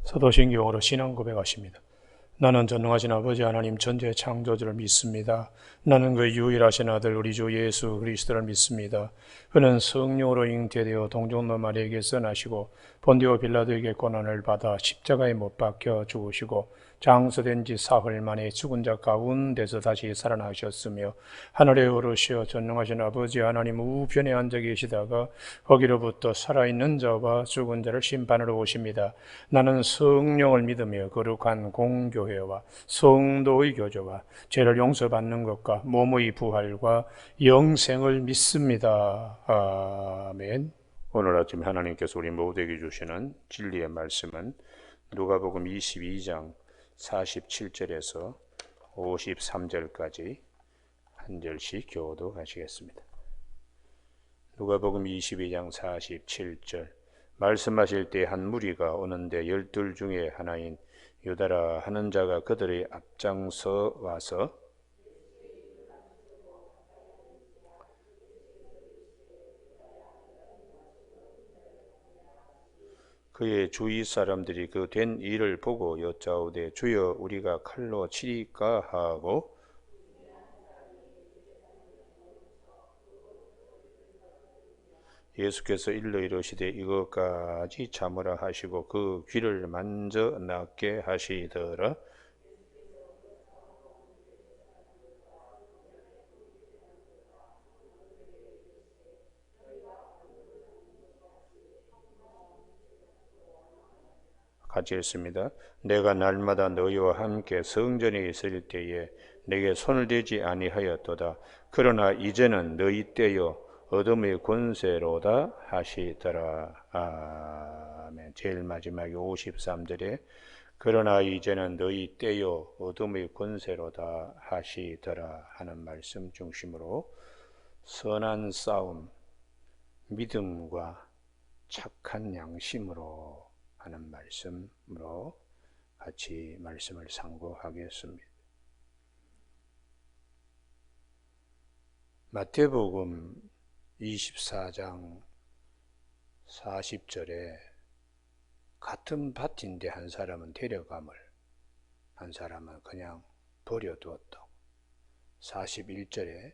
사도신경으로 신앙 고백하십니다. 나는 전능하신 아버지 하나님 전지의 창조주를 믿습니다. 나는 그 유일하신 아들 우리 주 예수 그리스도를 믿습니다. 그는 성령으로 잉태되어 동정노 마리아에게서 나시고 본디오 빌라도에게 고난을 받아 십자가에 못 박혀 죽으시고 장서된 지 사흘 만에 죽은 자 가운데서 다시 살아나셨으며 하늘에 오르시어 전능하신 아버지 하나님 우편에 앉아 계시다가 거기로부터 살아있는 자와 죽은 자를 심판하러 오십니다. 나는 성령을 믿으며 거룩한 공교회와 성도의 교제와 죄를 용서받는 것과 몸의 부활과 영생을 믿습니다. 아멘. 오늘 아침 하나님께서 우리 모두에게 주시는 진리의 말씀은 누가복음 22장 47절에서 53절까지 한 절씩 교독하시겠습니다. 누가복음 22장 47절 말씀하실 때 한 무리가 오는데 12 중에 하나인 유다라 하는 자가 그들의 앞장서 와서 그의 주위 사람들이 그 된 일을 보고 여짜오되 주여 우리가 칼로 치리까 하고 예수께서 일러 이르시되 이것까지 참으라 하시고 그 귀를 만져 낫게 하시더라. 같이 읽습니다. 내가 날마다 너희와 함께 성전에 있을 때에 내게 손을 대지 아니하였도다. 그러나 이제는 너희 때요 어둠의 권세로다 하시더라. 아멘. 제일 마지막에 53절에 그러나 이제는 너희 때요 어둠의 권세로다 하시더라 하는 말씀 중심으로 선한 싸움, 믿음과 착한 양심으로 하는 말씀으로 같이 말씀을 상고하겠습니다. 마태복음 24장 40절에 같은 밭인데 한 사람은 데려감을 한 사람은 그냥 버려두었다고 41절에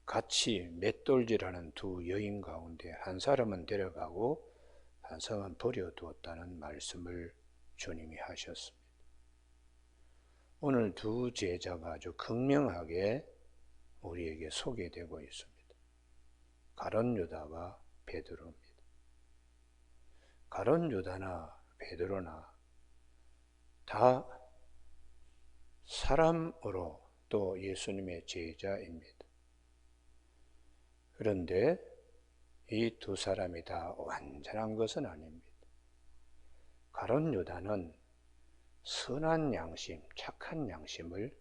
같이 맷돌질하는 두 여인 가운데 한 사람은 데려가고 한 사람은 버려두었다는 말씀을 주님이 하셨습니다. 오늘 두 제자가 아주 극명하게 우리에게 소개되고 있습니다. 가룟 유다와 베드로입니다. 가룟 유다나 베드로나 다 사람으로 또 예수님의 제자입니다. 그런데 이 두 사람이 다 완전한 것은 아닙니다. 가룟 유다는 선한 양심, 착한 양심을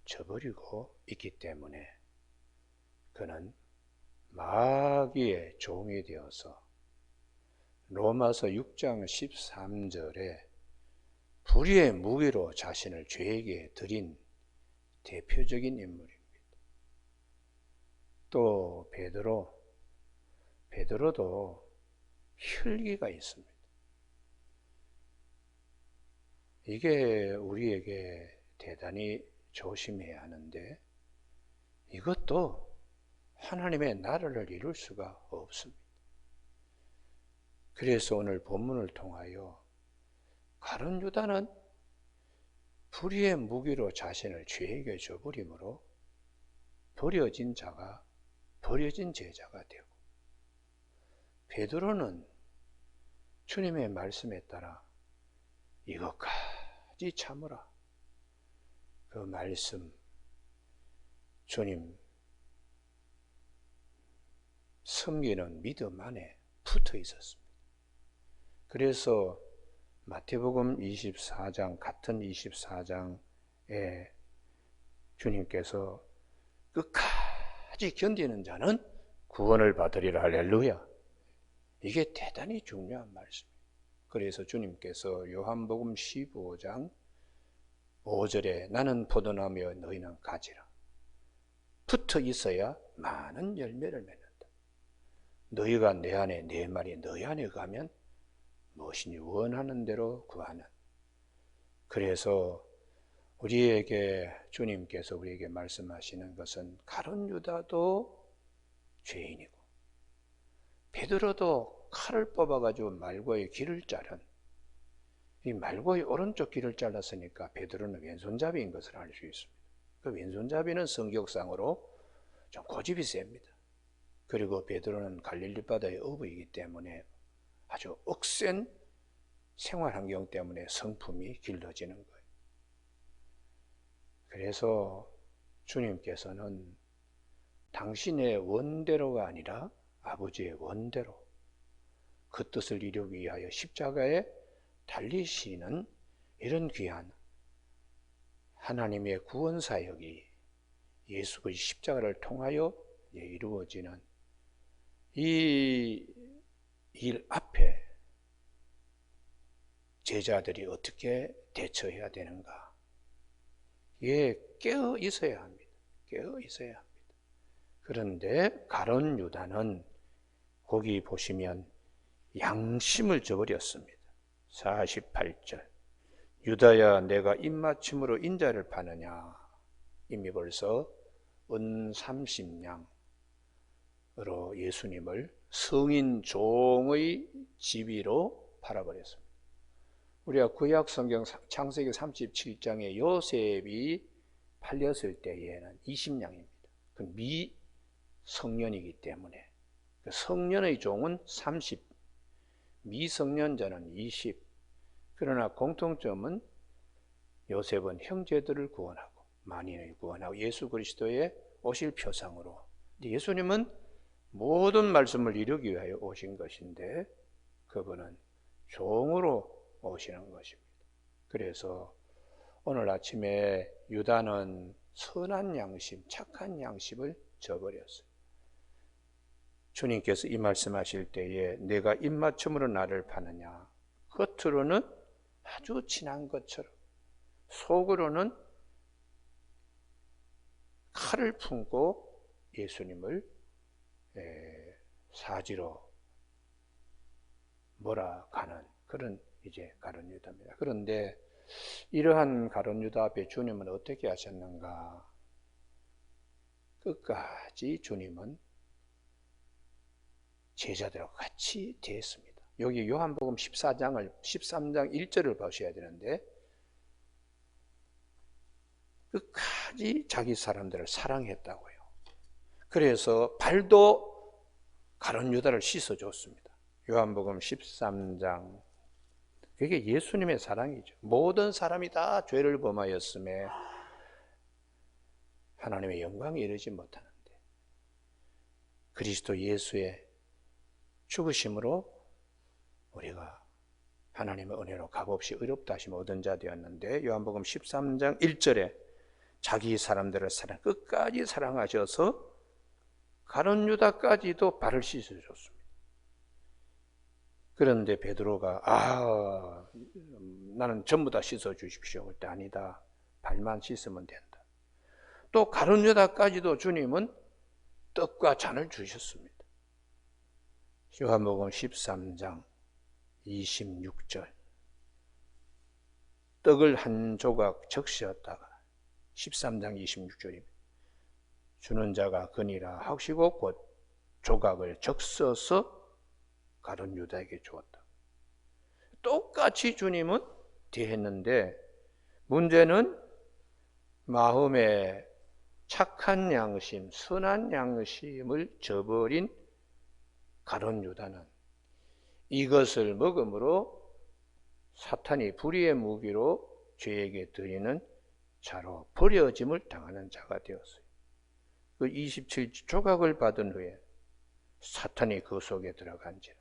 저버리고 있기 때문에 그는 마귀의 종이 되어서 로마서 6장 13절에 불의의 무기로 자신을 죄에게 드린 대표적인 인물입니다. 또 베드로도 혈기가 있습니다. 이게 우리에게 대단히 조심해야 하는데 이것도 하나님의 나라를 이룰 수가 없습니다. 그래서 오늘 본문을 통하여 가룟 유다는 불의의 무기로 자신을 죄에게 줘버림으로 버려진 제자가 되고 베드로는 주님의 말씀에 따라 이것까지 참으라. 그 말씀 주님 섬기는 믿음 안에 붙어 있었습니다. 그래서 마태복음 24장 같은 24장에 주님께서 끝까지 견디는 자는 구원을 받으리라. 할렐루야. 이게 대단히 중요한 말씀입니다. 그래서 주님께서 요한복음 15장 5절에 나는 포도나무여 너희는 가지라. 붙어 있어야 많은 열매를 맺는다. 너희가 내 안에 내 말이 너희 안에 가면 무엇이니 원하는 대로 구하는. 그래서 우리에게 주님께서 우리에게 말씀하시는 것은 가룟 유다도 죄인이고 베드로도 칼을 뽑아가지고 말고의 길을 자른, 이 말고의 오른쪽 길을 잘랐으니까 베드로는 왼손잡이인 것을 알 수 있습니다. 그 왼손잡이는 성격상으로 좀 고집이 셉니다. 그리고 베드로는 갈릴리 바다의 어부이기 때문에 아주 억센 생활 환경 때문에 성품이 길러지는 거예요. 그래서 주님께서는 당신의 원대로가 아니라 아버지의 원대로 그 뜻을 이루기 위하여 십자가에 달리시는 이런 귀한 하나님의 구원 사역이 예수 그리스도의 십자가를 통하여 이루어지는 이 일 앞에 제자들이 어떻게 대처해야 되는가? 깨어 있어야 합니다. 깨어 있어야 합니다. 그런데 가룟 유다는 거기 보시면 양심을 저버렸습니다. 48절 유다야 내가 입맞춤으로 인자를 파느냐. 이미 벌써 은 30냥으로 예수님을 성인 종의 지위로 팔아버렸습니다. 우리가 구약 성경 창세기 37장에 요셉이 팔렸을 때에는 20냥입니다. 그 미성년이기 때문에 성년의 종은 30, 미성년자는 20. 그러나 공통점은 요셉은 형제들을 구원하고 만인을 구원하고 예수 그리스도의 오실 표상으로, 예수님은 모든 말씀을 이루기 위하여 오신 것인데 그분은 종으로 오시는 것입니다. 그래서 오늘 아침에 유다는 선한 양심, 착한 양심을 저버렸어요. 주님께서 이 말씀하실 때에 내가 입맞춤으로 나를 파느냐. 겉으로는 아주 친한 것처럼 속으로는 칼을 품고 예수님을 사지로 몰아가는 그런 이제 가룟 유다입니다. 그런데 이러한 가룟 유다 앞에 주님은 어떻게 하셨는가? 끝까지 주님은 제자들하고 같이 대했습니다. 여기 요한복음 13장 1절을 보셔야 되는데 끝까지 자기 사람들을 사랑했다고요. 그래서 발도 가룟 유다를 씻어줬습니다. 요한복음 13장. 그게 예수님의 사랑이죠. 모든 사람이 다 죄를 범하였음에 하나님의 영광에 이르지 못하는데 그리스도 예수의 죽으심으로 우리가 하나님의 은혜로 값없이 의롭다 하심을 얻은 자 되었는데 요한복음 13장 1절에 자기 사람들을 끝까지 사랑하셔서 가룟 유다까지도 발을 씻어줬습니다. 그런데 베드로가 나는 전부 다 씻어주십시오. 그때 아니다. 발만 씻으면 된다. 또 가룟 유다까지도 주님은 떡과 잔을 주셨습니다. 요한복음 13장 26절 떡을 한 조각 적시었다가 13장 26절입니다. 주는 자가 그니라 하시고 곧 조각을 적셔서 가룟 유다에게 주었다. 똑같이 주님은 대했는데 문제는 마음에 착한 양심, 선한 양심을 저버린 가룟 유다는 이것을 먹음으로 사탄이 불의의 무기로 죄에게 드리는 자로 버려짐을 당하는 자가 되었어요. 그 27조각을 받은 후에 사탄이 그 속에 들어간지라.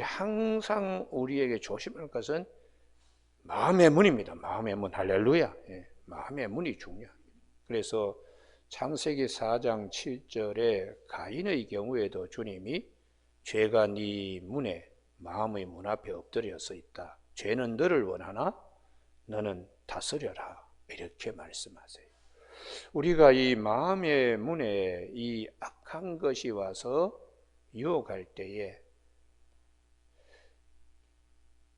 항상 우리에게 조심할 것은 마음의 문입니다. 마음의 문. 할렐루야. 마음의 문이 중요합니다. 그래서 창세기 4장 7절에 가인의 경우에도 주님이 죄가 네 문에 마음의 문 앞에 엎드려서 있다. 죄는 너를 원하나 너는 다스려라. 이렇게 말씀하세요. 우리가 이 마음의 문에 이 악한 것이 와서 유혹할 때에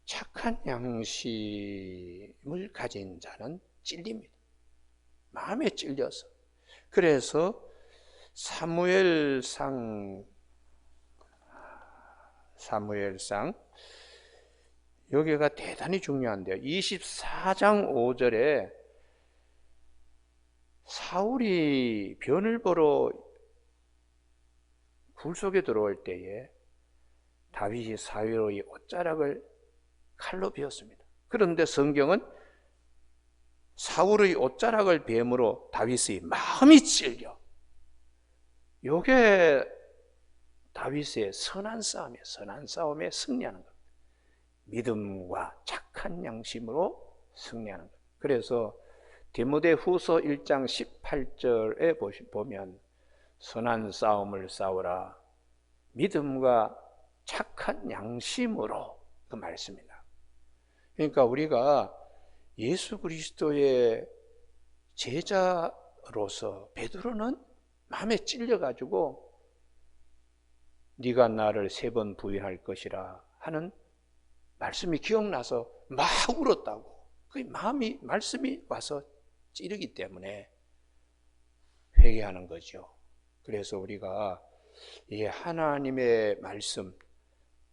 착한 양심을 가진 자는 찔립니다. 마음에 찔려서. 그래서 사무엘상 여기가 대단히 중요한데요. 24장 5절에 사울이 변을 보러 굴 속에 들어올 때에 다윗이 사위로의 옷자락을 칼로 베었습니다. 그런데 성경은 사울의 옷자락을 베므로 다윗의 마음이 찔려. 이게 다윗의 선한 싸움에 승리하는 겁니다. 믿음과 착한 양심으로 승리하는 겁니다. 그래서 디모데후서 1장 18절에 보면 선한 싸움을 싸우라 믿음과 착한 양심으로 그 말씀입니다. 그러니까 우리가 예수 그리스도의 제자로서 베드로는 마음에 찔려가지고 네가 나를 3번 부인할 것이라 하는 말씀이 기억나서 막 울었다고. 그 말씀이 와서 찌르기 때문에 회개하는 거죠. 그래서 우리가 이 하나님의 말씀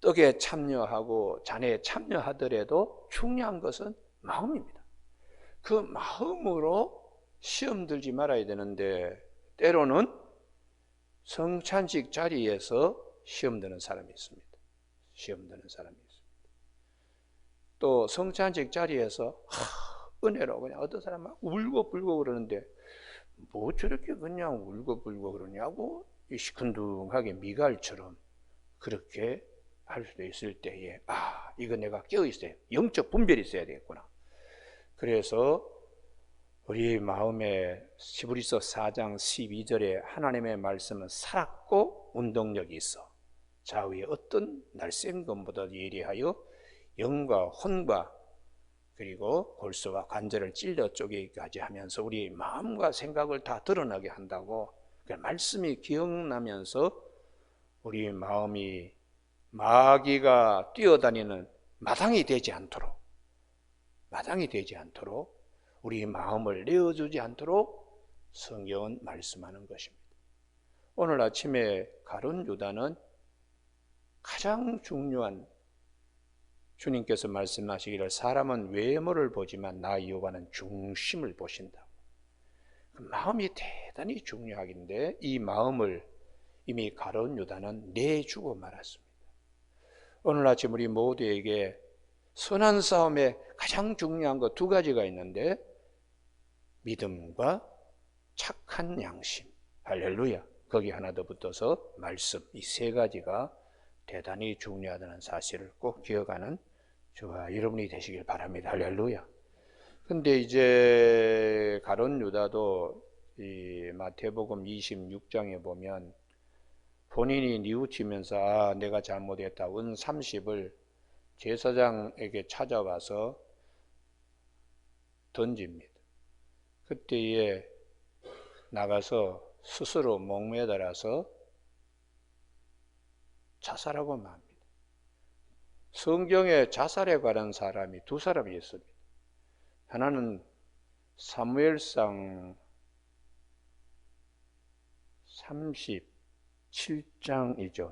떡에 참여하고 잔에 참여하더라도 중요한 것은 마음입니다. 그 마음으로 시험 들지 말아야 되는데 때로는 성찬식 자리에서 시험 드는 사람이 있습니다. 또 성찬식 자리에서 은혜로 그냥 어떤 사람 막 울고불고 그러는데 뭐 저렇게 그냥 울고불고 그러냐고 시큰둥하게 미갈처럼 그렇게 할 수도 있을 때에 이거 내가 깨어있어야 돼. 영적 분별이 있어야 되겠구나. 그래서 우리 마음에 히브리서 4장 12절에 하나님의 말씀은 살았고 운동력이 있어 좌우에 어떤 날쌘 것보다 예리하여 영과 혼과 그리고 골수와 관절을 찔러 쪼개기까지 하면서 우리 마음과 생각을 다 드러나게 한다고. 말씀이 기억나면서 우리 마음이 마귀가 뛰어다니는 마당이 되지 않도록 우리 마음을 내어주지 않도록 성경은 말씀하는 것입니다. 오늘 아침에 가룟 유다는 가장 중요한 주님께서 말씀하시기를 사람은 외모를 보지만 나 여호와는 중심을 보신다. 마음이 대단히 중요하긴데 이 마음을 이미 가룟 유다는 내주고 말았습니다. 오늘 아침 우리 모두에게 선한 싸움에 가장 중요한 것 2가지가 있는데 믿음과 착한 양심, 할렐루야. 거기 하나 더 붙어서 말씀, 이 3가지가 대단히 중요하다는 사실을 꼭 기억하는 저와 여러분이 되시길 바랍니다. 할렐루야. 근데 이제 가룟 유다도 이 마태복음 26장에 보면 본인이 뉘우치면서 내가 잘못했다 은 30을 제사장에게 찾아와서 던집니다. 그때에 나가서 스스로 목매달아서 자살하고 맙니다. 성경에 자살에 관한 사람이 2사람이 있습니다. 하나는 사무엘상 37장이죠.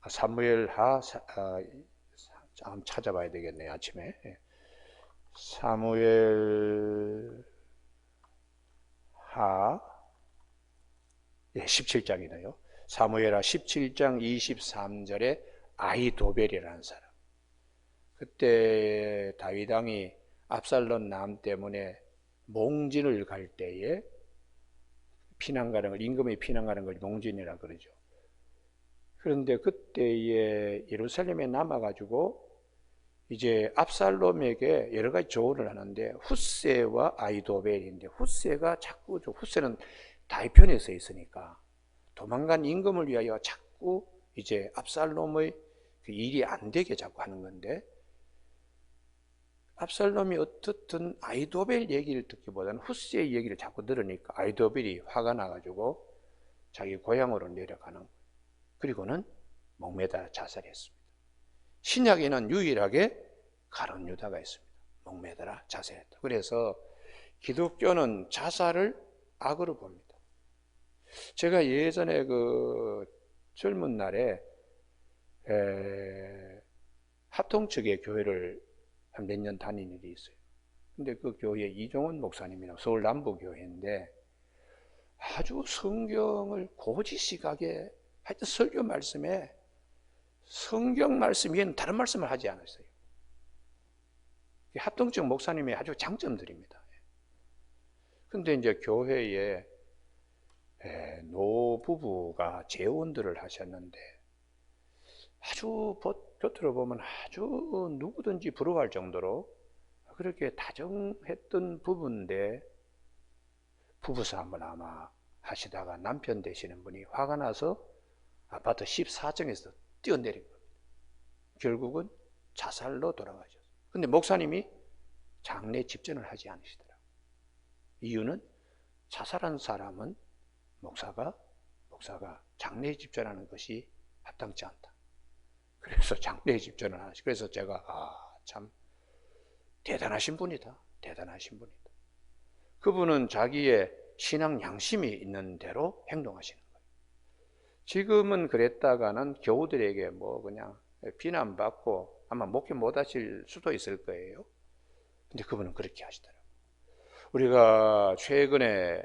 사무엘하 한번 찾아봐야 되겠네요. 아침에 사무엘하 17장이네요. 사무엘하 17장 23절에 아히도벨이라는 사람. 그때 다윗 왕이 압살롬 남 때문에 몽진을 갈 때에 피난 가는 걸, 임금이 피난 가는 걸 몽진이라 그러죠. 그런데 그때에 예루살렘에 남아가지고 이제 압살롬에게 여러 가지 조언을 하는데 훗세와 아히도벨인데 훗세는 다윗 편에 서 있으니까 도망간 임금을 위하여 자꾸 이제 압살롬의 그 일이 안 되게 자꾸 하는 건데 압살롬이 어떻든 아히도벨 얘기를 듣기보다는 훗세의 얘기를 자꾸 들으니까 아히도벨이 화가 나가지고 자기 고향으로 내려가는 거예요. 그리고는 목매다 자살했습니다. 신약에는 유일하게 가룟 유다가 있습니다. 목매더라 자살했다. 그래서 기독교는 자살을 악으로 봅니다. 제가 예전에 그 젊은 날에 합동 측의 교회를 한 몇 년 다닌 일이 있어요. 근데 그 교회 이종원 목사님이라고 서울 남부교회인데 아주 성경을 고지식하게 하여튼 설교 말씀에 성경 말씀 위에는 다른 말씀을 하지 않았어요. 합동측 목사님의 아주 장점들입니다. 근데 이제 교회에 노부부가 재혼들을 하셨는데 아주 겉으로 보면 아주 누구든지 부러워할 정도로 그렇게 다정했던 부부인데 부부싸움을 아마 하시다가 남편 되시는 분이 화가 나서 아파트 14층에서 뛰어내린 겁니다. 결국은 자살로 돌아가셨어요. 근데 목사님이 장례 집전을 하지 않으시더라고요. 이유는 자살한 사람은 목사가 장례 집전하는 것이 합당치 않다. 그래서 장례 집전을 하시. 그래서 제가 참 대단하신 분이다. 대단하신 분이다. 그분은 자기의 신앙 양심이 있는 대로 행동하시는 거예요. 지금은 그랬다가는 교우들에게 뭐 그냥 비난받고 아마 목회 못 하실 수도 있을 거예요. 근데 그분은 그렇게 하시더라고요. 우리가 최근에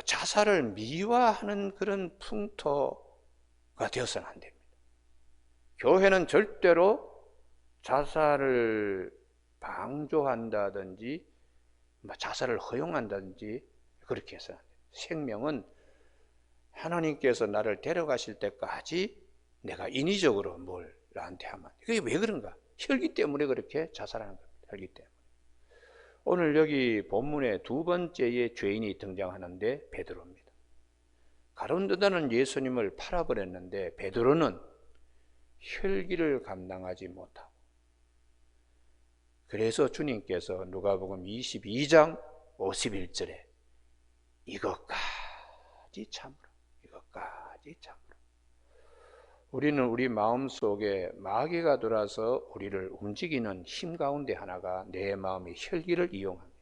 자살을 미화하는 그런 풍토가 되어서는 안 됩니다. 교회는 절대로 자살을 방조한다든지 자살을 허용한다든지 그렇게 해서는 안 돼요. 생명은 하나님께서 나를 데려가실 때까지 내가 인위적으로 뭘 나한테 하면 그게 왜 그런가? 혈기 때문에 그렇게 자살하는 겁니다. 혈기 때문에. 오늘 여기 본문에 두 번째의 죄인이 등장하는데 베드로입니다. 가룟 유다는 예수님을 팔아버렸는데 베드로는 혈기를 감당하지 못하고 그래서 주님께서 누가복음 22장 51절에 이것까지 참으라. 이것까지 참으라. 우리는 우리 마음속에 마귀가 들어와서 우리를 움직이는 힘 가운데 하나가 내 마음의 혈기를 이용합니다.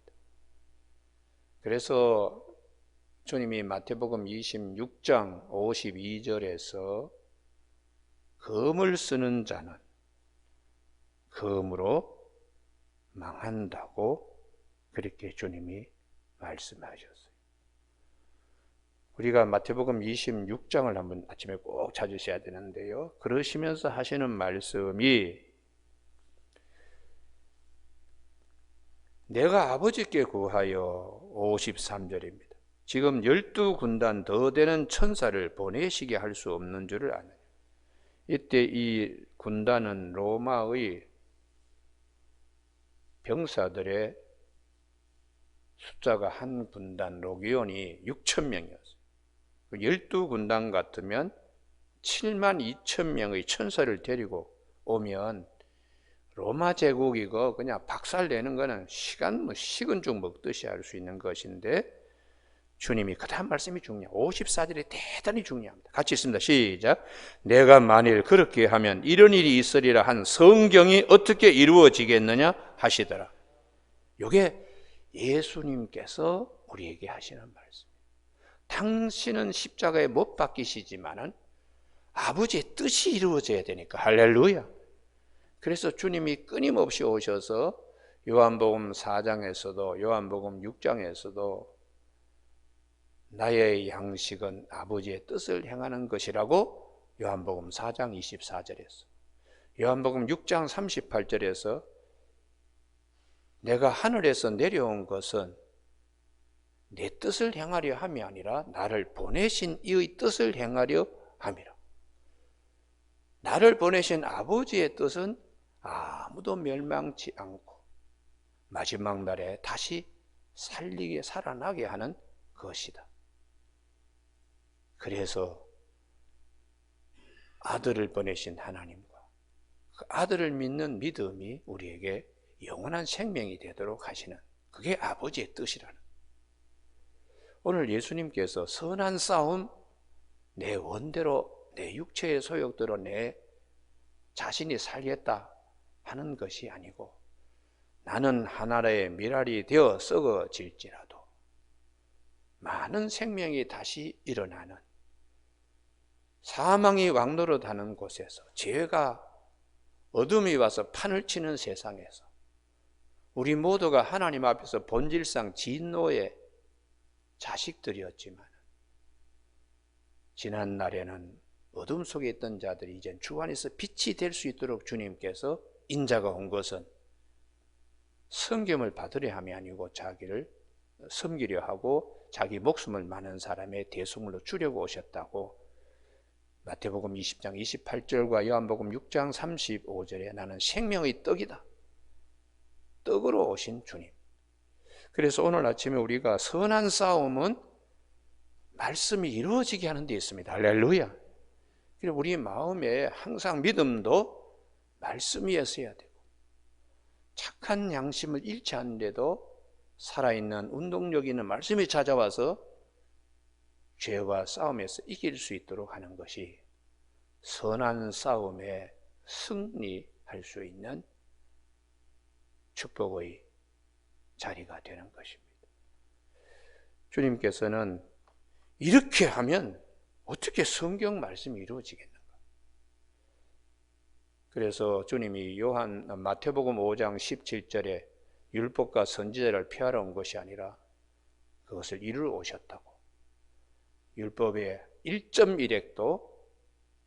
그래서 주님이 마태복음 26장 52절에서 검을 쓰는 자는 검으로 망한다고 그렇게 주님이 말씀하셨어요. 우리가 마태복음 26장을 한번 아침에 꼭 찾으셔야 되는데요. 그러시면서 하시는 말씀이 내가 아버지께 구하여 53절입니다. 지금 12군단 더 되는 천사를 보내시게 할 수 없는 줄을 아느냐. 이때 이 군단은 로마의 병사들의 숫자가 한 군단 로기온이 6,000명이었어요. 12군단 같으면 72,000명의 천사를 데리고 오면 로마 제국이 그냥 박살내는 거는 식은 죽 먹듯이 할 수 있는 것인데 주님이 그 다음 말씀이 중요해요. 54절이 대단히 중요합니다. 같이 있습니다. 시작. 내가 만일 그렇게 하면 이런 일이 있으리라 한 성경이 어떻게 이루어지겠느냐 하시더라. 이게 예수님께서 우리에게 하시는 말씀이에요. 당신은 십자가에 못 박히시지만은 아버지의 뜻이 이루어져야 되니까. 할렐루야. 그래서 주님이 끊임없이 오셔서 요한복음 4장에서도 요한복음 6장에서도 나의 양식은 아버지의 뜻을 행하는 것이라고 요한복음 4장 24절에서 요한복음 6장 38절에서 내가 하늘에서 내려온 것은 내 뜻을 행하려 함이 아니라 나를 보내신 이의 뜻을 행하려 함이라. 나를 보내신 아버지의 뜻은 아무도 멸망치 않고 마지막 날에 다시 살아나게 하는 것이다. 그래서 아들을 보내신 하나님과 그 아들을 믿는 믿음이 우리에게 영원한 생명이 되도록 하시는 그게 아버지의 뜻이라는. 오늘 예수님께서 선한 싸움, 내 원대로 내 육체의 소욕대로 내 자신이 살겠다 하는 것이 아니고 나는 하나의 미랄이 되어 썩어질지라도 많은 생명이 다시 일어나는 사망이 왕노릇하는 곳에서 죄가 어둠이 와서 판을 치는 세상에서 우리 모두가 하나님 앞에서 본질상 진노의 자식들이었지만 지난 날에는 어둠 속에 있던 자들이 이제 주 안에서 빛이 될 수 있도록 주님께서 인자가 온 것은 성경을 받으려 함이 아니고 자기를 섬기려 하고 자기 목숨을 많은 사람의 대속물로 주려고 오셨다고 마태복음 20장 28절과 요한복음 6장 35절에 나는 생명의 떡이다. 떡으로 오신 주님. 그래서 오늘 아침에 우리가 선한 싸움은 말씀이 이루어지게 하는 데 있습니다. 할렐루야. 그리고 우리 마음에 항상 믿음도 말씀 위에서야 되고 착한 양심을 잃지 않는데도 살아있는 운동력 있는 말씀이 찾아와서 죄와 싸움에서 이길 수 있도록 하는 것이 선한 싸움에 승리할 수 있는 축복의 자리가 되는 것입니다. 주님께서는 이렇게 하면 어떻게 성경 말씀이 이루어지겠는가? 그래서 주님이 마태복음 5장 17절에 율법과 선지자를 폐하러 온 것이 아니라 그것을 이루러 오셨다고. 율법의 1.1획도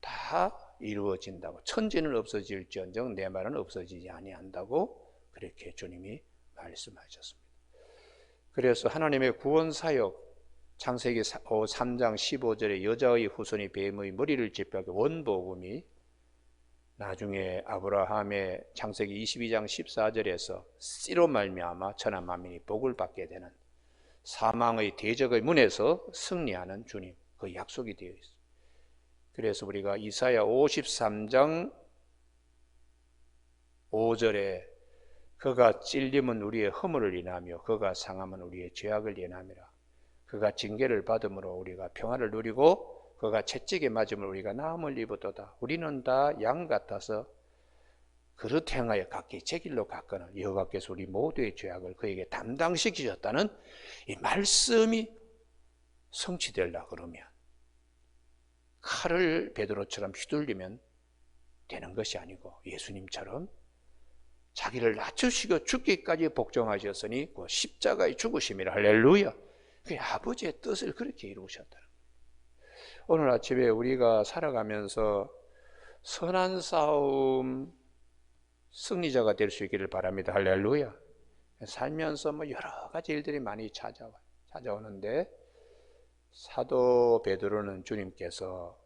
다 이루어진다고. 천지는 없어질지언정 내 말은 없어지지 아니한다고 그렇게 주님이 말씀하셨습니다. 그래서 하나님의 구원 사역 창세기 3장 15절에 여자의 후손이 뱀의 머리를 짓밟게 원복음이 나중에 아브라함의 창세기 22장 14절에서 씨로 말미암아 천하 만민이 복을 받게 되는 사망의 대적의 문에서 승리하는 주님, 그 약속이 되어 있습니다. 그래서 우리가 이사야 53장 5절에 그가 찔림은 우리의 허물을 인하며 그가 상함은 우리의 죄악을 인함이라. 그가 징계를 받음으로 우리가 평화를 누리고 그가 채찍에 맞음으로 우리가 나음을 입었도다. 우리는 다 양 같아서 그릇 행하여 각기 제 길로 갔거늘 여호와께서 우리 모두의 죄악을 그에게 담당시키셨다는 이 말씀이 성취되려고 그러면 칼을 베드로처럼 휘둘리면 되는 것이 아니고 예수님처럼 자기를 낮추시고 죽기까지 복종하셨으니 그 십자가의 죽으심이라. 할렐루야. 그 아버지의 뜻을 그렇게 이루셨다는 거예요. 오늘 아침에 우리가 살아가면서 선한 싸움 승리자가 될 수 있기를 바랍니다. 할렐루야. 살면서 여러 가지 일들이 많이 찾아오는데 사도 베드로는 주님께서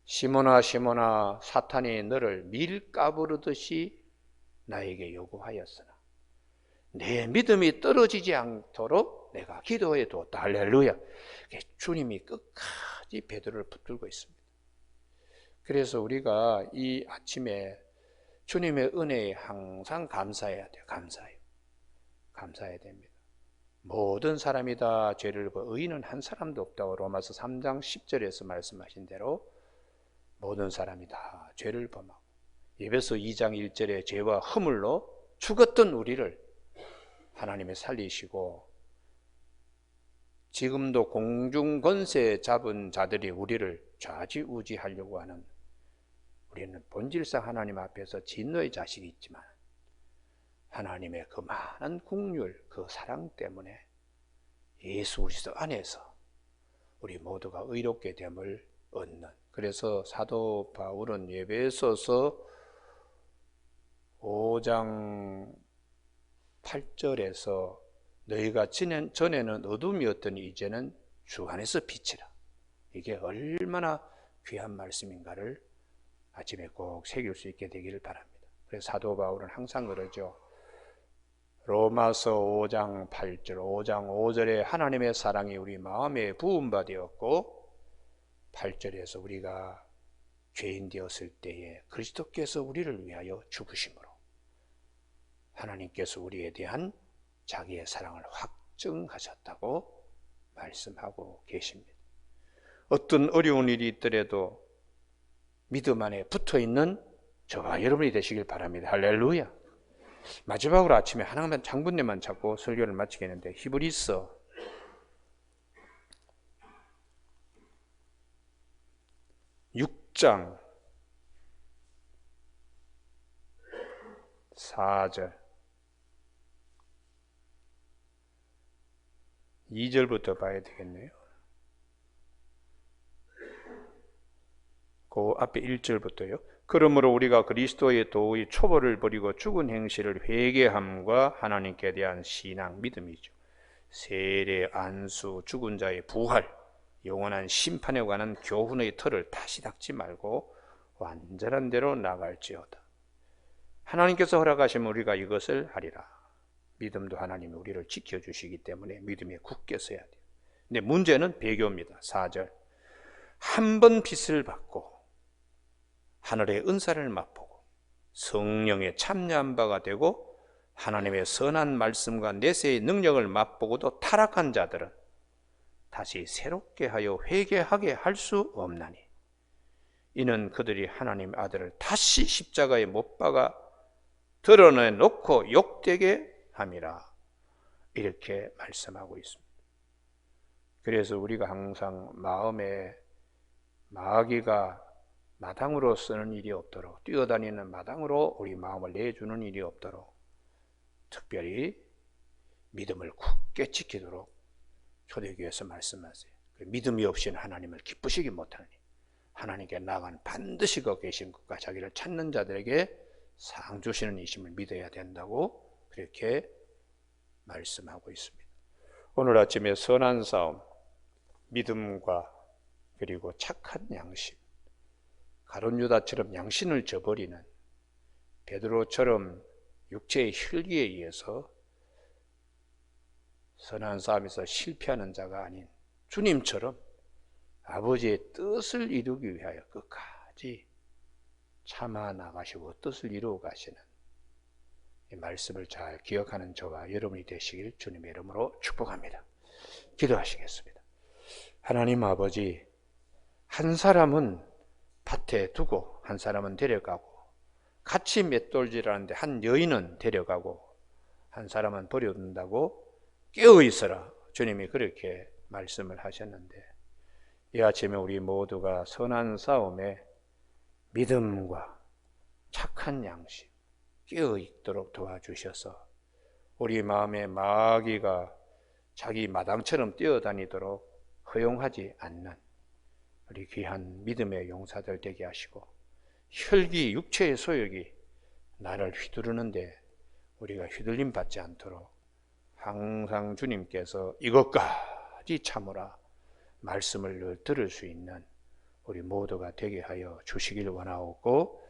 시몬아 시몬아 사탄이 너를 밀 까부르듯이 나에게 요구하였으나 내 믿음이 떨어지지 않도록 내가 기도해 두었다. 할렐루야. 주님이 끝까지 베드로를 붙들고 있습니다. 그래서 우리가 이 아침에 주님의 은혜에 항상 감사해야 돼요. 감사해야 됩니다. 모든 사람이 다 죄를 범 의인은 한 사람도 없다고 로마서 3장 10절에서 말씀하신 대로 모든 사람이 다 죄를 범하고 에베소 2장 1절에 죄와 허물로 죽었던 우리를 하나님이 살리시고 지금도 공중 권세 잡은 자들이 우리를 좌지우지하려고 하는 우리는 본질상 하나님 앞에서 진노의 자식이 있지만 하나님의 그 많은 긍휼, 그 사랑 때문에 예수 그리스도 안에서 우리 모두가 의롭게 됨을 얻는. 그래서 사도 바울은 에베소서 5장 8절에서 너희가 전에는 어둠이었더니 이제는 주 안에서 빛이라. 이게 얼마나 귀한 말씀인가를 아침에 꼭 새길 수 있게 되기를 바랍니다. 그래서 사도 바울은 항상 그러죠. 로마서 5장 8절, 5장 5절에 하나님의 사랑이 우리 마음에 부은 바 되었고 8절에서 우리가 죄인 되었을 때에 그리스도께서 우리를 위하여 죽으심으로 하나님께서 우리에 대한 자기의 사랑을 확증하셨다고 말씀하고 계십니다. 어떤 어려운 일이 있더라도 믿음 안에 붙어있는 저와 여러분이 되시길 바랍니다. 할렐루야. 마지막으로 아침에 하나만 장군님만 찾고 설교를 마치겠는데, 히브리서 6장 4절 2절부터 봐야 되겠네요. 그 앞에 1절부터요. 그러므로 우리가 그리스도의 도의 초보를 버리고 죽은 행실을 회개함과 하나님께 대한 신앙, 믿음이죠. 세례, 안수, 죽은 자의 부활, 영원한 심판에 관한 교훈의 틀을 다시 닦지 말고 완전한 대로 나갈지어다. 하나님께서 허락하시면 우리가 이것을 하리라. 믿음도 하나님이 우리를 지켜주시기 때문에 믿음에 굳게 서야 돼요. 근데 문제는 배교입니다. 4절. 한 번 빚을 받고 하늘의 은사를 맛보고 성령에 참여한 바가 되고 하나님의 선한 말씀과 내세의 능력을 맛보고도 타락한 자들은 다시 새롭게 하여 회개하게 할 수 없나니 이는 그들이 하나님의 아들을 다시 십자가에 못 박아 드러내놓고 욕되게 함이라. 이렇게 말씀하고 있습니다. 그래서 우리가 항상 마음에 마귀가 마당으로 쓰는 일이 없도록, 뛰어다니는 마당으로 우리 마음을 내주는 일이 없도록 특별히 믿음을 굳게 지키도록 초대교회에서 말씀하세요. 믿음이 없이는 하나님을 기쁘시기 못하니 하나님께 나아가는 반드시 거기 계신 것과 자기를 찾는 자들에게 상 주시는 이심을 믿어야 된다고 그렇게 말씀하고 있습니다. 오늘 아침에 선한 싸움, 믿음과 그리고 착한 양심, 가룟 유다처럼 양심을 저버리는, 베드로처럼 육체의 혈기에 의해서 선한 싸움에서 실패하는 자가 아닌 주님처럼 아버지의 뜻을 이루기 위하여 끝까지 참아 나가시고 뜻을 이루어 가시는 이 말씀을 잘 기억하는 저와 여러분이 되시길 주님의 이름으로 축복합니다. 기도하시겠습니다. 하나님 아버지, 한 사람은 밭에 두고 한 사람은 데려가고, 같이 맷돌질하는데 한 여인은 데려가고 한 사람은 버려둔다고 깨어있어라, 주님이 그렇게 말씀을 하셨는데, 이 아침에 우리 모두가 선한 싸움에 믿음과 착한 양심 깨어있도록 도와주셔서 우리 마음에 마귀가 자기 마당처럼 뛰어다니도록 허용하지 않는 우리 귀한 믿음의 용사들 되게 하시고, 혈기, 육체의 소욕이 나를 휘두르는데 우리가 휘둘림 받지 않도록 항상 주님께서 이것까지 참으라 말씀을 늘 들을 수 있는 우리 모두가 되게 하여 주시길 원하옵고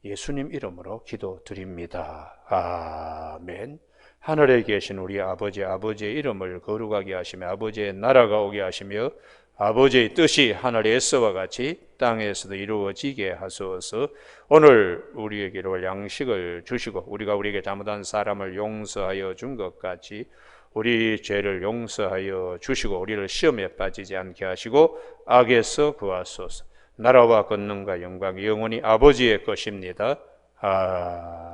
예수님 이름으로 기도드립니다. 아멘. 하늘에 계신 우리 아버지, 아버지의 이름을 거룩하게 하시며 아버지의 나라가 오게 하시며 아버지의 뜻이 하늘에서와 같이 땅에서도 이루어지게 하소서. 오늘 우리에게로 양식을 주시고 우리가 우리에게 잘못한 사람을 용서하여 준 것 같이 우리 죄를 용서하여 주시고 우리를 시험에 빠지지 않게 하시고 악에서 구하소서. 나라와 권능과 영광이 영원히 아버지의 것입니다. 아멘.